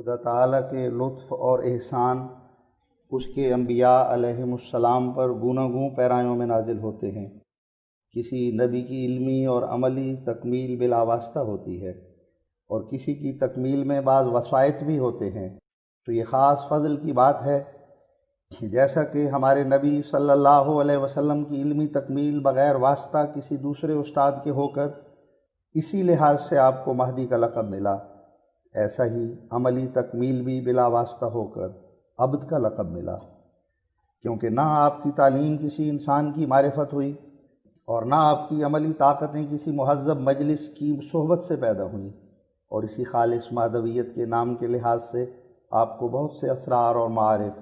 خدا تعالیٰ کے لطف اور احسان اس کے انبیاء علیہم السلام پر گوناگوں پیرایوں میں نازل ہوتے ہیں۔ کسی نبی کی علمی اور عملی تکمیل بلا واسطہ ہوتی ہے، اور کسی کی تکمیل میں بعض وسائط بھی ہوتے ہیں، تو یہ خاص فضل کی بات ہے جیسا کہ ہمارے نبی صلی اللہ علیہ وسلم کی علمی تکمیل بغیر واسطہ کسی دوسرے استاد کے ہو کر اسی لحاظ سے آپ کو مہدی کا لقب ملا، ایسا ہی عملی تکمیل بھی بلا واسطہ ہو کر عبد کا لقب ملا، کیونکہ نہ آپ کی تعلیم کسی انسان کی معرفت ہوئی اور نہ آپ کی عملی طاقتیں کسی مہذب مجلس کی صحبت سے پیدا ہوئیں، اور اسی خالص مہدویت کے نام کے لحاظ سے آپ کو بہت سے اسرار اور معارف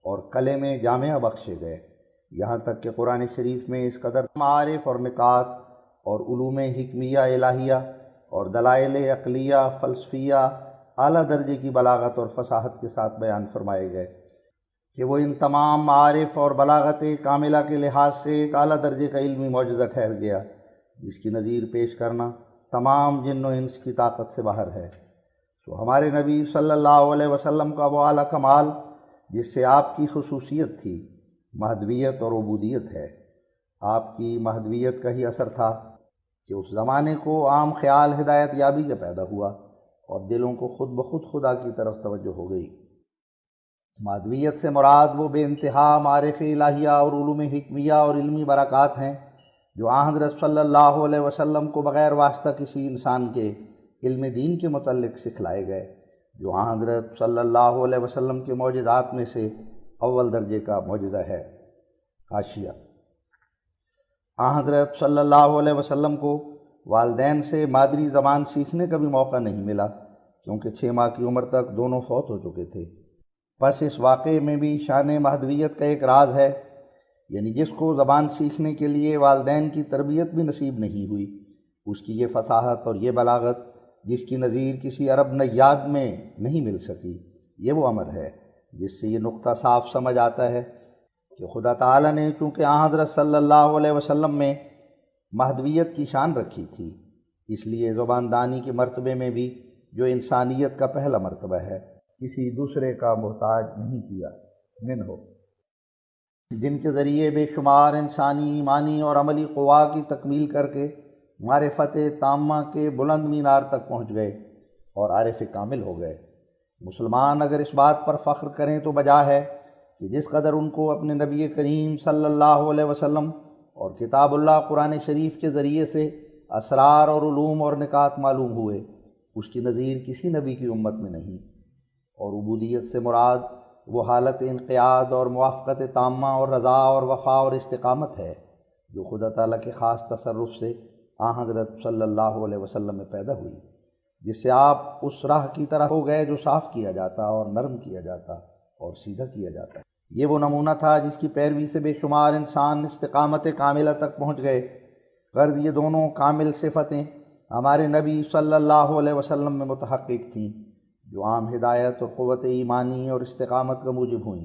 اور کلمے جامعہ بخشے گئے، یہاں تک کہ قرآن شریف میں اس قدر معارف اور نکات اور علوم حکمیہ الہیہ اور دلائل عقلیہ فلسفیہ اعلیٰ درجے کی بلاغت اور فصاحت کے ساتھ بیان فرمائے گئے کہ وہ ان تمام معارف اور بلاغت کاملہ کے لحاظ سے ایک اعلیٰ درجے کا علمی معجزہ ٹھہر گیا، جس کی نظیر پیش کرنا تمام جن و انس کی طاقت سے باہر ہے۔ تو ہمارے نبی صلی اللہ علیہ وسلم کا وہ اعلیٰ کمال جس سے آپ کی خصوصیت تھی، مہدویت اور عبودیت ہے۔ آپ کی مہدویت کا ہی اثر تھا کہ اس زمانے کو عام خیال ہدایت یابی کا پیدا ہوا اور دلوں کو خود بخود خدا کی طرف توجہ ہو گئی۔ مہدویت سے مراد وہ بے انتہا معارف الہیہ اور علوم حکمیہ اور علمی برکات ہیں جو حضرت صلی اللہ علیہ وسلم کو بغیر واسطہ کسی انسان کے علم دین کے متعلق سکھلائے گئے، جو حضرت صلی اللہ علیہ وسلم کے معجزات میں سے اول درجے کا معجزہ ہے۔ حاشیہ: حضرت صلی اللہ علیہ وسلم کو والدین سے مادری زبان سیکھنے کا بھی موقع نہیں ملا، کیونکہ 6 ماہ کی عمر تک دونوں فوت ہو چکے تھے۔ پس اس واقعے میں بھی شان مہدویت کا ایک راز ہے، یعنی جس کو زبان سیکھنے کے لیے والدین کی تربیت بھی نصیب نہیں ہوئی، اس کی یہ فصاحت اور یہ بلاغت جس کی نظیر کسی عرب نیاد میں نہیں مل سکی، یہ وہ امر ہے جس سے یہ نقطہ صاف سمجھ آتا ہے کہ خدا تعالیٰ نے چونکہ حضرت صلی اللہ علیہ وسلم میں مہدویت کی شان رکھی تھی، اس لیے زبان دانی کے مرتبے میں بھی جو انسانیت کا پہلا مرتبہ ہے، کسی دوسرے کا محتاج نہیں کیا منہ، جن کے ذریعے بے شمار انسانی ایمانی اور عملی قوا کی تکمیل کر کے معرفت تامہ کے بلند مینار تک پہنچ گئے اور عارف کامل ہو گئے۔ مسلمان اگر اس بات پر فخر کریں تو بجا ہے کہ جس قدر ان کو اپنے نبی کریم صلی اللہ علیہ وسلم اور کتاب اللہ قرآن شریف کے ذریعے سے اسرار اور علوم اور نکات معلوم ہوئے، اس کی نظیر کسی نبی کی امت میں نہیں۔ اور عبودیت سے مراد وہ حالت انقیاد اور موافقت تامہ اور رضا اور وفا اور استقامت ہے جو خدا تعالیٰ کے خاص تصرف سے حضرت صلی اللہ علیہ وسلم میں پیدا ہوئی، جس سے آپ اس راہ کی طرح ہو گئے جو صاف کیا جاتا اور نرم کیا جاتا اور سیدھا کیا جاتا ہے۔ یہ وہ نمونہ تھا جس کی پیروی سے بے شمار انسان استقامت کاملہ تک پہنچ گئے۔ غرض یہ دونوں کامل صفتیں ہمارے نبی صلی اللہ علیہ وسلم میں متحقق تھیں، جو عام ہدایت اور قوت ایمانی اور استقامت کا موجب ہوئیں۔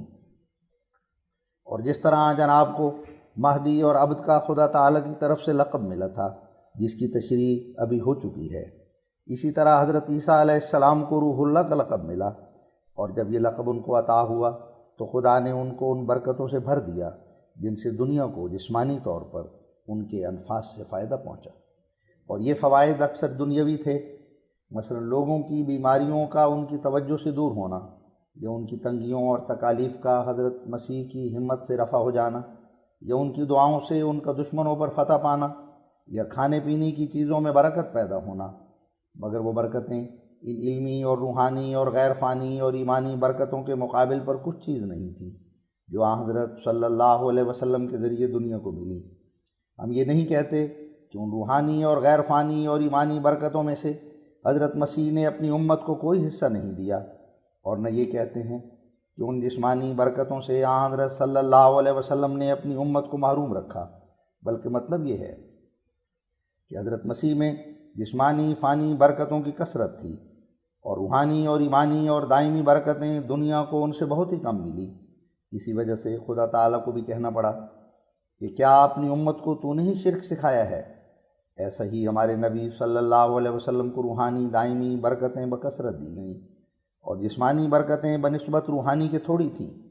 اور جس طرح جناب کو مہدی اور عبد کا خدا تعالیٰ کی طرف سے لقب ملا تھا، جس کی تشریح ابھی ہو چکی ہے، اسی طرح حضرت عیسیٰ علیہ السلام کو روح اللہ کا لقب ملا، اور جب یہ لقب ان کو عطا ہوا تو خدا نے ان کو ان برکتوں سے بھر دیا جن سے دنیا کو جسمانی طور پر ان کے انفاس سے فائدہ پہنچا، اور یہ فوائد اکثر دنیاوی تھے، مثلا لوگوں کی بیماریوں کا ان کی توجہ سے دور ہونا، یا ان کی تنگیوں اور تکالیف کا حضرت مسیح کی ہمت سے رفع ہو جانا، یا ان کی دعاؤں سے ان کا دشمنوں پر فتح پانا، یا کھانے پینے کی چیزوں میں برکت پیدا ہونا۔ مگر وہ برکتیں ان علمی اور روحانی اور غیر فانی اور ایمانی برکتوں کے مقابل پر کچھ چیز نہیں تھی جو حضرت صلی اللہ علیہ وسلم کے ذریعے دنیا کو ملی۔ ہم یہ نہیں کہتے کہ ان روحانی اور غیر فانی اور ایمانی برکتوں میں سے حضرت مسیح نے اپنی امت کو کوئی حصہ نہیں دیا، اور نہ یہ کہتے ہیں کہ ان جسمانی برکتوں سے حضرت صلی اللہ علیہ وسلم نے اپنی امت کو محروم رکھا، بلکہ مطلب یہ ہے کہ حضرت مسیح میں جسمانی فانی برکتوں کی کثرت تھی، اور روحانی اور ایمانی اور دائمی برکتیں دنیا کو ان سے بہت ہی کم ملی۔ اسی وجہ سے خدا تعالیٰ کو بھی کہنا پڑا کہ کیا اپنی امت کو تو نے ہی شرک سکھایا ہے؟ ایسا ہی ہمارے نبی صلی اللہ علیہ وسلم کو روحانی دائمی برکتیں بکثرت دی گئیں، اور جسمانی برکتیں بنسبت روحانی کے تھوڑی تھیں۔